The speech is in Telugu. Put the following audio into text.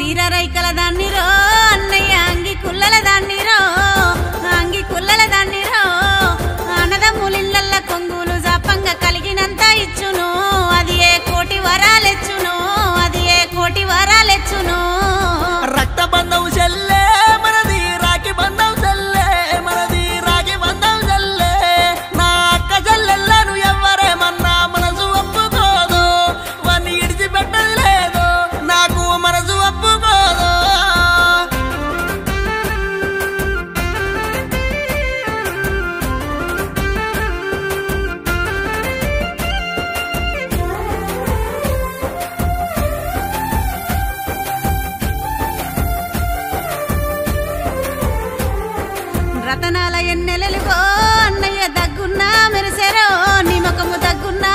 సీర రైకల దాన్నిరో అన్నయ్య అంగి కుల్లల దాన్నిరో అంగి కుల్లల దాన్నిరో అన్నదమ్ములిళ్ళల్ల కొంగులు జాపంగా కలిగినంత ఇచ్చును అది ఏ కోటి వరాలెచ్చును అది ఏ కోటి వరాలెచ్చును రక్త బంధం చెల్లే మనది రాఖీ బంధం చెల్లే మనది రాఖీ బంధం చెల్లే నా అక్క చెల్లెళ్ళను ఎవ్వరేమన్నా మనసు ఒప్పుకోదు వాన్ని ఇడిచిపెట్టదు లేదు నాకు మనసు ఒప్పుకోదు రతనాల ఎన్నెలెలుగో అన్నయ్య దగ్గున్నా మెరిసెరో నీ ముఖము దగ్గున్నా